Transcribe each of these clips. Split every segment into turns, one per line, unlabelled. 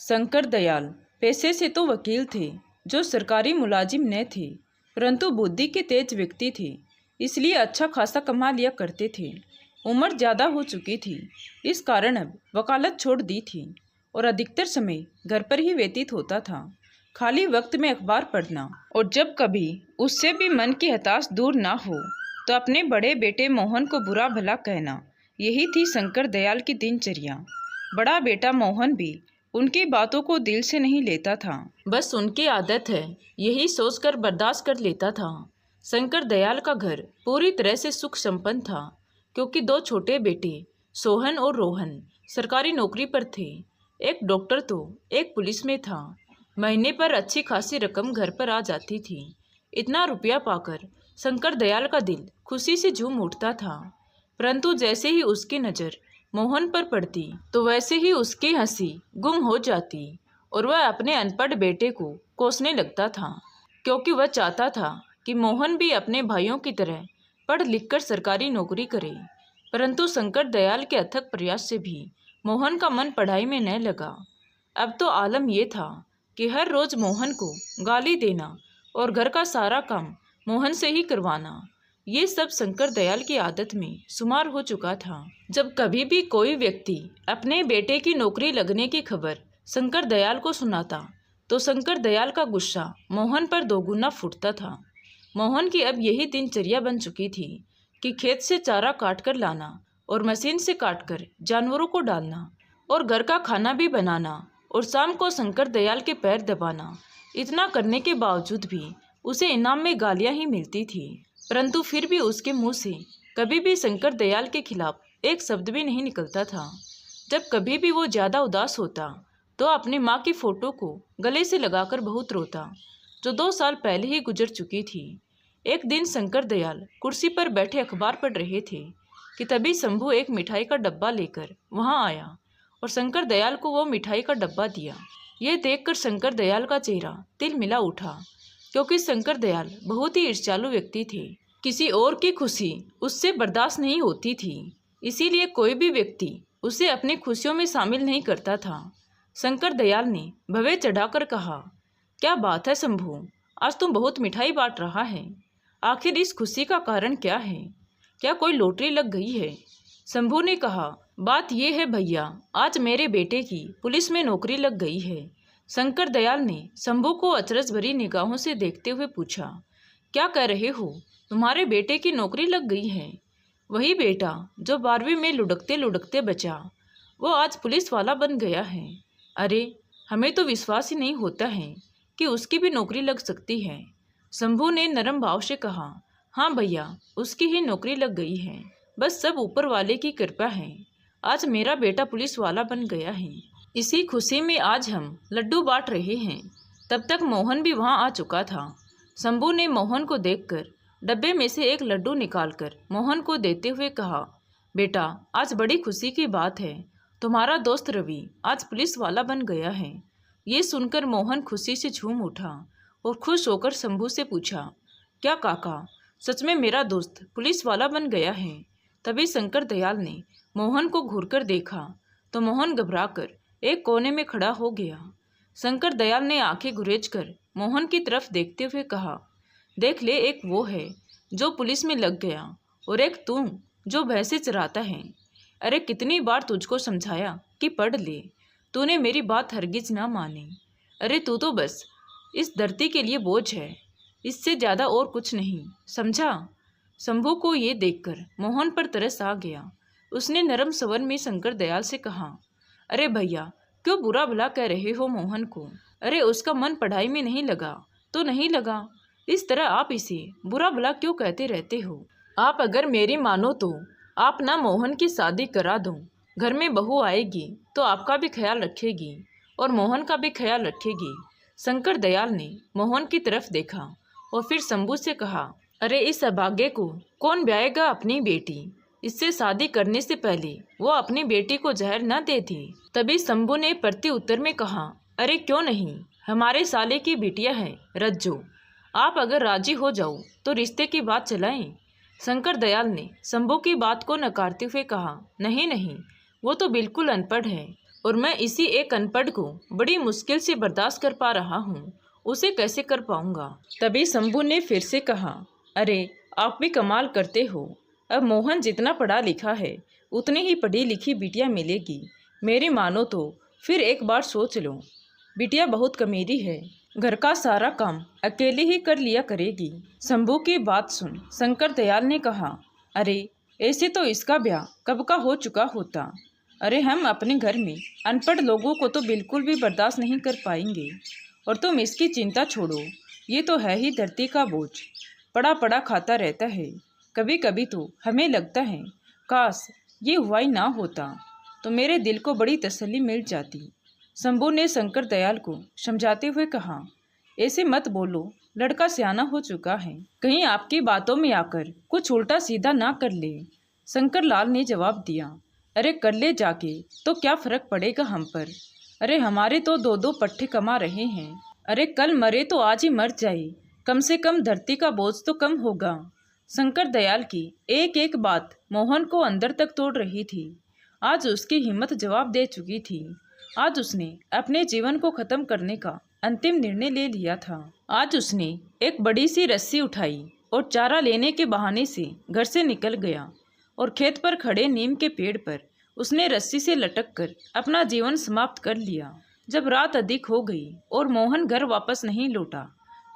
शंकर दयाल पेशे से तो वकील थे, जो सरकारी मुलाजिम न थे, परंतु बुद्धि के तेज व्यक्ति थे, इसलिए अच्छा खासा कमा लिया करते थे। उम्र ज़्यादा हो चुकी थी, इस कारण अब वकालत छोड़ दी थी और अधिकतर समय घर पर ही व्यतीत होता था। खाली वक्त में अखबार पढ़ना और जब कभी उससे भी मन की हताश दूर ना हो तो अपने बड़े बेटे मोहन को बुरा भला कहना, यही थी शंकर दयाल की दिनचर्या। बड़ा बेटा मोहन भी उनकी बातों को दिल से नहीं लेता था, बस उनकी आदत है यही सोचकर बर्दाश्त कर लेता था। शंकर दयाल का घर पूरी तरह से सुख संपन्न था, क्योंकि दो छोटे बेटे सोहन और रोहन सरकारी नौकरी पर थे। एक डॉक्टर तो एक पुलिस में था। महीने पर अच्छी खासी रकम घर पर आ जाती थी। इतना रुपया पाकर शंकर दयाल का दिल खुशी से झूम उठता था, परंतु जैसे ही उसकी नज़र मोहन पर पड़ती तो वैसे ही उसकी हंसी गुम हो जाती और वह अपने अनपढ़ बेटे को कोसने लगता था, क्योंकि वह चाहता था कि मोहन भी अपने भाइयों की तरह पढ़ लिखकर सरकारी नौकरी करे। परंतु शंकर दयाल के अथक प्रयास से भी मोहन का मन पढ़ाई में न लगा। अब तो आलम यह था कि हर रोज मोहन को गाली देना और घर का सारा काम मोहन से ही करवाना, ये सब शंकर दयाल की आदत में शुमार हो चुका था। जब कभी भी कोई व्यक्ति अपने बेटे की नौकरी लगने की खबर शंकर दयाल को सुनाता तो शंकर दयाल का गुस्सा मोहन पर दोगुना फूटता था। मोहन की अब यही दिनचर्या बन चुकी थी कि खेत से चारा काट कर लाना और मशीन से काटकर जानवरों को डालना और घर का खाना भी बनाना और शाम को शंकर दयाल के पैर दबाना। इतना करने के बावजूद भी उसे इनाम में गालियां ही मिलती थी, परंतु फिर भी उसके मुंह से कभी भी शंकर दयाल के खिलाफ एक शब्द भी नहीं निकलता था। जब कभी भी वो ज़्यादा उदास होता तो अपनी माँ की फ़ोटो को गले से लगाकर बहुत रोता, जो 2 साल पहले ही गुजर चुकी थी। एक दिन शंकर दयाल कुर्सी पर बैठे अखबार पढ़ रहे थे कि तभी शंभू एक मिठाई का डब्बा लेकर वहाँ आया और शंकर दयाल को वो मिठाई का डब्बा दिया। ये देखकर शंकर दयाल का चेहरा तिलमिला उठा, क्योंकि शंकर दयाल बहुत ही ईर्ष्यालु व्यक्ति थे। किसी और की खुशी उससे बर्दाश्त नहीं होती थी, इसीलिए कोई भी व्यक्ति उसे अपनी खुशियों में शामिल नहीं करता था। शंकर दयाल ने भवें चढ़ाकर कहा, क्या बात है शंभू, आज तुम बहुत मिठाई बांट रहा है। आखिर इस खुशी का कारण क्या है? क्या कोई लॉटरी लग गई है? शंभू ने कहा, बात यह है भैया, आज मेरे बेटे की पुलिस में नौकरी लग गई है। शंकर दयाल ने शंभू को अचरज भरी निगाहों से देखते हुए पूछा, क्या कह रहे हो, तुम्हारे बेटे की नौकरी लग गई है? वही बेटा जो 12वीं में लुढ़कते लुढ़कते बचा, वो आज पुलिस वाला बन गया है। अरे हमें तो विश्वास ही नहीं होता है कि उसकी भी नौकरी लग सकती है। शंभू ने नरम भाव से कहा, हाँ भैया, उसकी ही नौकरी लग गई है, बस सब ऊपर वाले की कृपा है। आज मेरा बेटा पुलिस वाला बन गया है। इसी खुशी में आज हम लड्डू बांट रहे हैं। तब तक मोहन भी वहाँ आ चुका था। शंभू ने मोहन को देखकर डब्बे में से एक लड्डू निकालकर मोहन को देते हुए कहा, बेटा आज बड़ी खुशी की बात है, तुम्हारा दोस्त रवि आज पुलिस वाला बन गया है। ये सुनकर मोहन खुशी से झूम उठा और खुश होकर शंभू से पूछा, क्या काका, सच में मेरा दोस्त पुलिस वाला बन गया है? तभी शंकर दयाल ने मोहन को घूरकर देखा तो मोहन घबराकर एक कोने में खड़ा हो गया। शंकर दयाल ने आंखें गुरेजकर मोहन की तरफ देखते हुए कहा, देख ले, एक वो है जो पुलिस में लग गया और एक तू जो भैंसे चराता है। अरे कितनी बार तुझको समझाया कि पढ़ ले, तूने मेरी बात हरगिज ना मानी। अरे तू तो बस इस धरती के लिए बोझ है, इससे ज़्यादा और कुछ नहीं, समझा? शंभू को ये देखकर मोहन पर तरस आ गया। उसने नरम स्वर में शंकर दयाल से कहा, अरे भैया, क्यों बुरा भला कह रहे हो मोहन को? अरे उसका मन पढ़ाई में नहीं लगा तो नहीं लगा, इस तरह आप इसे बुरा भला क्यों कहते रहते हो? आप अगर मेरी मानो तो आप ना मोहन की शादी करा दो। घर में बहू आएगी तो आपका भी ख्याल रखेगी और मोहन का भी ख्याल रखेगी। शंकर दयाल ने मोहन की तरफ देखा और फिर शंभू से कहा, अरे इस अभागे को कौन ब्याएगा अपनी बेटी? इससे शादी करने से पहले वो अपनी बेटी को जहर न दे दी। तभी शंभू ने प्रति उत्तर में कहा, अरे क्यों नहीं, हमारे साले की बिटिया है रज्जो, आप अगर राजी हो जाओ तो रिश्ते की बात चलाएं। शंकर दयाल ने शंभू की बात को नकारते हुए कहा, नहीं नहीं, वो तो बिल्कुल अनपढ़ है, और मैं इसी एक अनपढ़ को बड़ी मुश्किल से बर्दाश्त कर पा रहा हूँ, उसे कैसे कर पाऊंगा। तभी शंभू ने फिर से कहा, अरे आप भी कमाल करते हो। अब मोहन जितना पढ़ा लिखा है उतनी ही पढ़ी लिखी बिटिया मिलेगी। मेरी मानो तो फिर एक बार सोच लो। बिटिया बहुत कमेरी है, घर का सारा काम अकेले ही कर लिया करेगी। शंभू की बात सुन शंकर दयाल ने कहा, अरे ऐसे तो इसका ब्याह कब का हो चुका होता। अरे हम अपने घर में अनपढ़ लोगों को तो बिल्कुल भी बर्दाश्त नहीं कर पाएंगे। और तुम इसकी चिंता छोड़ो, ये तो है ही धरती का बोझ, पड़ा पड़ा खाता रहता है। कभी कभी तो हमें लगता है काश ये हुआ ही ना होता तो मेरे दिल को बड़ी तसल्ली मिल जाती। शंभू ने शंकर दयाल को समझाते हुए कहा, ऐसे मत बोलो, लड़का सियाना हो चुका है, कहीं आपकी बातों में आकर कुछ उल्टा सीधा ना कर ले। शंकर लाल ने जवाब दिया, अरे कर ले जाके तो क्या फर्क पड़ेगा हम पर। अरे हमारे तो दो दो पट्टे कमा रहे हैं। अरे कल मरे तो आज ही मर जाए, कम से कम धरती का बोझ तो कम होगा। शंकर दयाल की एक एक बात मोहन को अंदर तक तोड़ रही थी। आज उसकी हिम्मत जवाब दे चुकी थी। आज उसने अपने जीवन को खत्म करने का अंतिम निर्णय ले लिया था। आज उसने एक बड़ी सी रस्सी उठाई और चारा लेने के बहाने से घर से निकल गया और खेत पर खड़े नीम के पेड़ पर उसने रस्सी से लटक कर अपना जीवन समाप्त कर लिया। जब रात अधिक हो गई और मोहन घर वापस नहीं लौटा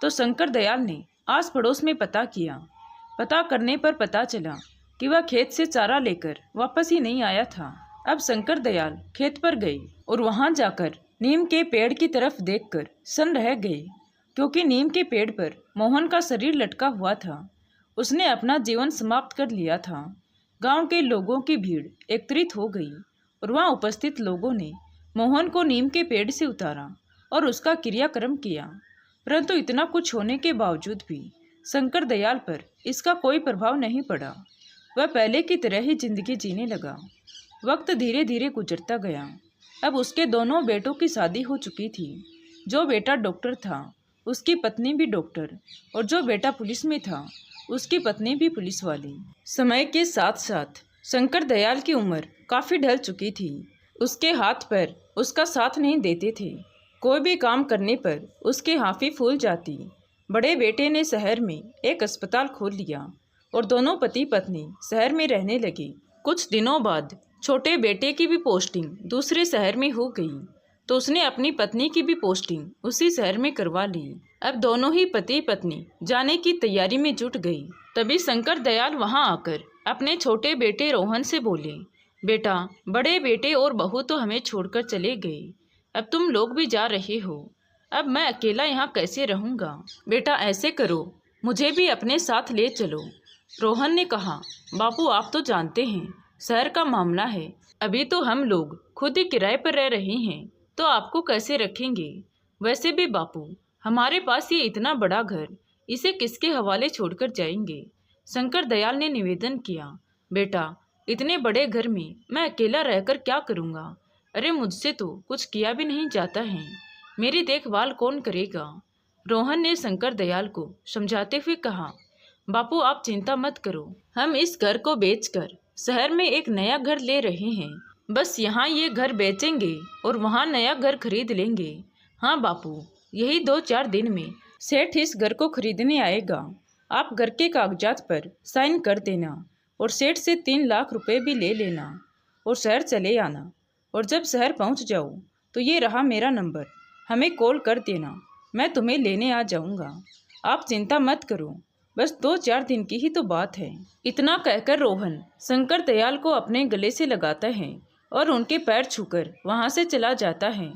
तो शंकर दयाल ने आस पड़ोस में पता किया। पता करने पर पता चला कि वह खेत से चारा लेकर वापस ही नहीं आया था। अब शंकर दयाल खेत पर गए और वहां जाकर नीम के पेड़ की तरफ देखकर सन्न रह गए, क्योंकि नीम के पेड़ पर मोहन का शरीर लटका हुआ था। उसने अपना जीवन समाप्त कर लिया था। गांव के लोगों की भीड़ एकत्रित हो गई और वहां उपस्थित लोगों ने मोहन को नीम के पेड़ से उतारा और उसका क्रियाक्रम किया, परंतु इतना कुछ होने के बावजूद भी शंकर दयाल पर इसका कोई प्रभाव नहीं पड़ा। वह पहले की तरह ही जिंदगी जीने लगा। वक्त धीरे धीरे गुजरता गया। अब उसके दोनों बेटों की शादी हो चुकी थी। जो बेटा डॉक्टर था उसकी पत्नी भी डॉक्टर, और जो बेटा पुलिस में था उसकी पत्नी भी पुलिस वाली। समय के साथ साथ शंकर दयाल की उम्र काफ़ी ढल चुकी थी। उसके हाथ पैर उसका साथ नहीं देते थे। कोई भी काम करने पर उसकी हाफी फूल जाती। बड़े बेटे ने शहर में एक अस्पताल खोल लिया और दोनों पति पत्नी शहर में रहने लगे। कुछ दिनों बाद छोटे बेटे की भी पोस्टिंग दूसरे शहर में हो गई, तो उसने अपनी पत्नी की भी पोस्टिंग उसी शहर में करवा ली। अब दोनों ही पति पत्नी जाने की तैयारी में जुट गई। तभी शंकर दयाल वहां आकर अपने छोटे बेटे रोहन से बोले, बेटा, बड़े बेटे और बहू तो हमें छोड़कर चले गए, अब तुम लोग भी जा रहे हो, अब मैं अकेला यहाँ कैसे रहूँगा। बेटा ऐसे करो, मुझे भी अपने साथ ले चलो। रोहन ने कहा, बापू आप तो जानते हैं शहर का मामला है, अभी तो हम लोग खुद ही किराए पर रह रहे हैं, तो आपको कैसे रखेंगे। वैसे भी बापू, हमारे पास ये इतना बड़ा घर, इसे किसके हवाले छोड़कर जाएंगे। शंकर दयाल ने निवेदन किया, बेटा इतने बड़े घर में मैं अकेला रहकर क्या करूँगा। अरे मुझसे तो कुछ किया भी नहीं जाता है, मेरी देखभाल कौन करेगा। रोहन ने शंकर दयाल को समझाते हुए कहा, बापू आप चिंता मत करो, हम इस घर को बेचकर शहर में एक नया घर ले रहे हैं। बस यहाँ ये घर बेचेंगे और वहाँ नया घर खरीद लेंगे। हाँ बापू, यही 2-4 दिन में सेठ इस घर को खरीदने आएगा। आप घर के कागजात पर साइन कर देना और सेठ से 3 लाख रुपए भी ले लेना और शहर चले आना। और जब शहर पहुँच जाओ तो ये रहा मेरा नंबर, हमें कॉल कर देना, मैं तुम्हें लेने आ जाऊँगा। आप चिंता मत करो, बस 2-4 दिन की ही तो बात है। इतना कहकर रोहन शंकर दयाल को अपने गले से लगाता है और उनके पैर छूकर वहाँ से चला जाता है।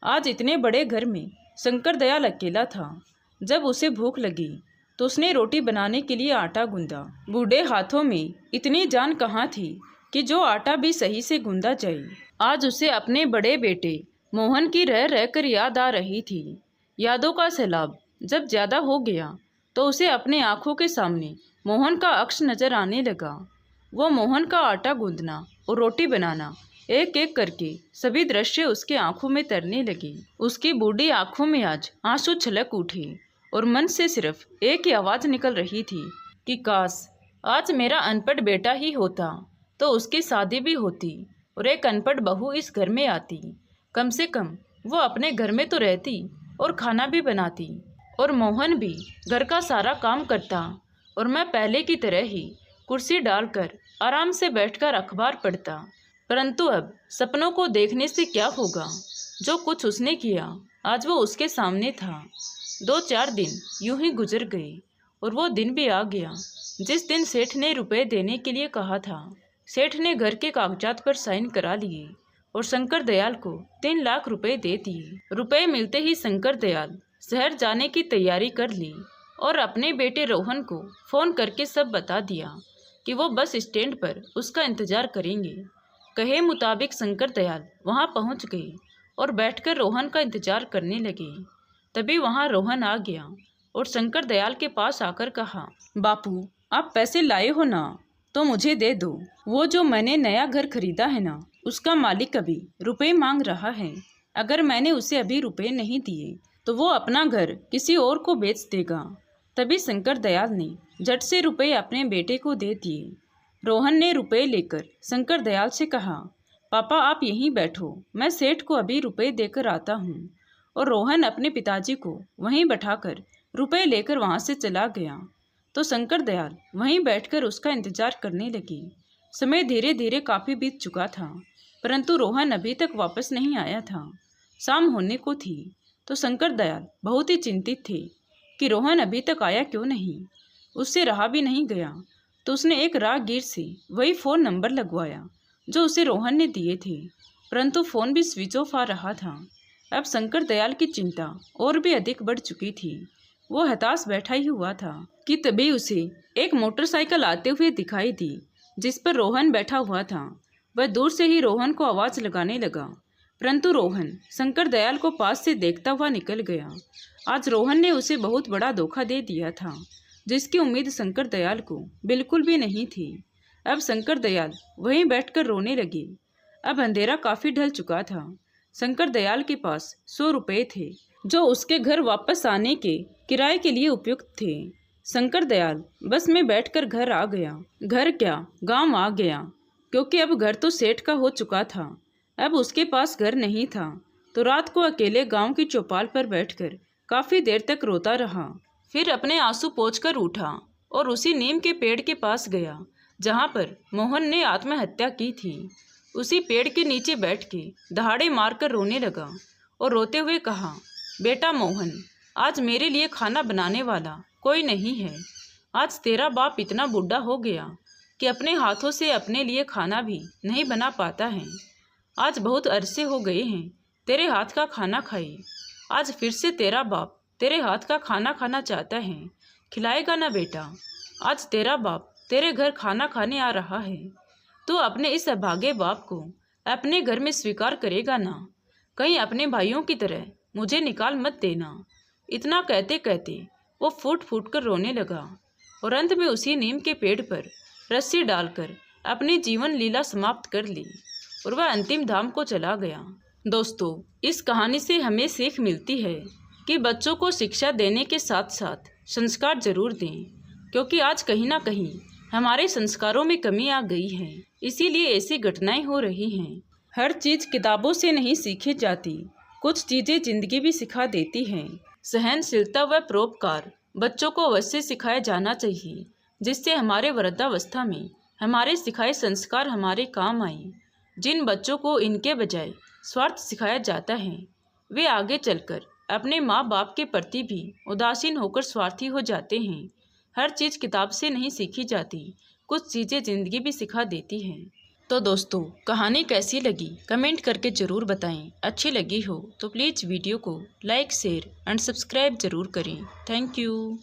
आज इतने बड़े घर में शंकर दयाल अकेला था। जब उसे भूख लगी तो उसने रोटी बनाने के लिए आटा गूंदा। बूढ़े हाथों में इतनी जान कहाँ थी कि जो आटा भी सही से गूंदा जाए। आज उसे अपने बड़े बेटे मोहन की रह रहकर याद आ रही थी। यादों का सैलाब जब ज़्यादा हो गया तो उसे अपने आँखों के सामने मोहन का अक्स नजर आने लगा। वो मोहन का आटा गूंदना और रोटी बनाना, एक एक करके सभी दृश्य उसके आंखों में तरने लगे। उसकी बूढ़ी आंखों में आज आंसू छलक उठे और मन से सिर्फ एक ही आवाज़ निकल रही थी कि काश आज मेरा अनपढ़ बेटा ही होता तो उसकी शादी भी होती और एक अनपढ़ बहू इस घर में आती। कम से कम वो अपने घर में तो रहती और खाना भी बनाती, और मोहन भी घर का सारा काम करता, और मैं पहले की तरह ही कुर्सी डालकर आराम से बैठकर अखबार पढ़ता। परंतु अब सपनों को देखने से क्या होगा? जो कुछ उसने किया आज वो उसके सामने था। 2-4 दिन यूं ही गुजर गए और वो दिन भी आ गया जिस दिन सेठ ने रुपए देने के लिए कहा था। सेठ ने घर के कागजात पर साइन करा लिए और शंकर दयाल को 3 लाख रुपए दे दिए। रुपए मिलते ही शंकर दयाल शहर जाने की तैयारी कर ली और अपने बेटे रोहन को फ़ोन करके सब बता दिया कि वो बस स्टैंड पर उसका इंतज़ार करेंगे। कहे मुताबिक शंकर दयाल वहाँ पहुँच गए और बैठकर रोहन का इंतज़ार करने लगे। तभी वहाँ रोहन आ गया और शंकर दयाल के पास आकर कहा, बापू आप पैसे लाए हो ना, तो मुझे दे दो। वो जो मैंने नया घर खरीदा है ना, उसका मालिक अभी रुपए मांग रहा है। अगर मैंने उसे अभी रुपए नहीं दिए तो वो अपना घर किसी और को बेच देगा। तभी शंकर दयाल ने झट से रुपए अपने बेटे को दे दिए। रोहन ने रुपए लेकर शंकर दयाल से कहा, पापा आप यहीं बैठो, मैं सेठ को अभी रुपए देकर आता हूँ। और रोहन अपने पिताजी को वहीं बैठाकर रुपए लेकर वहाँ से चला गया। तो शंकर दयाल वहीं बैठकर उसका इंतजार करने लगे। समय धीरे धीरे काफ़ी बीत चुका था, परंतु रोहन अभी तक वापस नहीं आया था। शाम होने को थी तो शंकर दयाल बहुत ही चिंतित थे कि रोहन अभी तक आया क्यों नहीं। उससे रहा भी नहीं गया तो उसने एक राहगीर से वही फ़ोन नंबर लगवाया जो उसे रोहन ने दिए थे, परंतु फ़ोन भी स्विच ऑफ आ रहा था। अब शंकर दयाल की चिंता और भी अधिक बढ़ चुकी थी। वो हताश बैठा ही हुआ था कि तभी उसे एक मोटरसाइकिल आते हुए दिखाई दी जिस पर रोहन बैठा हुआ था। वह दूर से ही रोहन को आवाज़ लगाने लगा, परंतु रोहन शंकर दयाल को पास से देखता हुआ निकल गया। आज रोहन ने उसे बहुत बड़ा धोखा दे दिया था जिसकी उम्मीद शंकर दयाल को बिल्कुल भी नहीं थी। अब शंकर दयाल वहीं बैठकर रोने लगे। अब अंधेरा काफ़ी ढल चुका था। शंकर दयाल के पास 100 रुपये थे जो उसके घर वापस आने के किराए के लिए उपयुक्त थे। शंकर दयाल बस में बैठकर घर आ गया। घर क्या, गांव आ गया, क्योंकि अब घर तो सेठ का हो चुका था। अब उसके पास घर नहीं था तो रात को अकेले गांव की चौपाल पर बैठकर काफ़ी देर तक रोता रहा। फिर अपने आंसू पोंछकर उठा और उसी नीम के पेड़ के पास गया जहां पर मोहन ने आत्महत्या की थी। उसी पेड़ के नीचे बैठ के दहाड़े मारकर रोने लगा और रोते हुए कहा, बेटा मोहन, आज मेरे लिए खाना बनाने वाला कोई नहीं है। आज तेरा बाप इतना बूढ़ा हो गया कि अपने हाथों से अपने लिए खाना भी नहीं बना पाता है। आज बहुत अरसे हो गए हैं तेरे हाथ का खाना खाए। आज फिर से तेरा बाप तेरे हाथ का खाना खाना चाहता है। खिलाएगा ना बेटा? आज तेरा बाप तेरे घर खाना खाने आ रहा है। तू अपने इस अभागे बाप को अपने घर में स्वीकार करेगा ना? कहीं अपने भाइयों की तरह मुझे निकाल मत देना। इतना कहते कहते वो फूट फूट कर रोने लगा और अंत में उसी नीम के पेड़ पर रस्सी डालकर अपनी जीवन लीला समाप्त कर ली और वह अंतिम धाम को चला गया। दोस्तों, इस कहानी से हमें सीख मिलती है कि बच्चों को शिक्षा देने के साथ साथ संस्कार जरूर दें, क्योंकि आज कहीं ना कहीं हमारे संस्कारों में कमी आ गई है, इसीलिए ऐसी घटनाएं हो रही हैं। हर चीज़ किताबों से नहीं सीखी जाती, कुछ चीज़ें जिंदगी भी सिखा देती हैं। सहनशीलता व परोपकार बच्चों को अवश्य सिखाया जाना चाहिए, जिससे हमारे वृद्धावस्था में हमारे सिखाए संस्कार हमारे काम आए। जिन बच्चों को इनके बजाय स्वार्थ सिखाया जाता है वे आगे चलकर अपने माँ बाप के प्रति भी उदासीन होकर स्वार्थी हो जाते हैं। हर चीज़ किताब से नहीं सीखी जाती, कुछ चीज़ें ज़िंदगी भी सिखा देती हैं। तो दोस्तों, कहानी कैसी लगी कमेंट करके ज़रूर बताएं। अच्छी लगी हो तो प्लीज़ वीडियो को लाइक, शेयर एंड सब्सक्राइब ज़रूर करें। Thank you.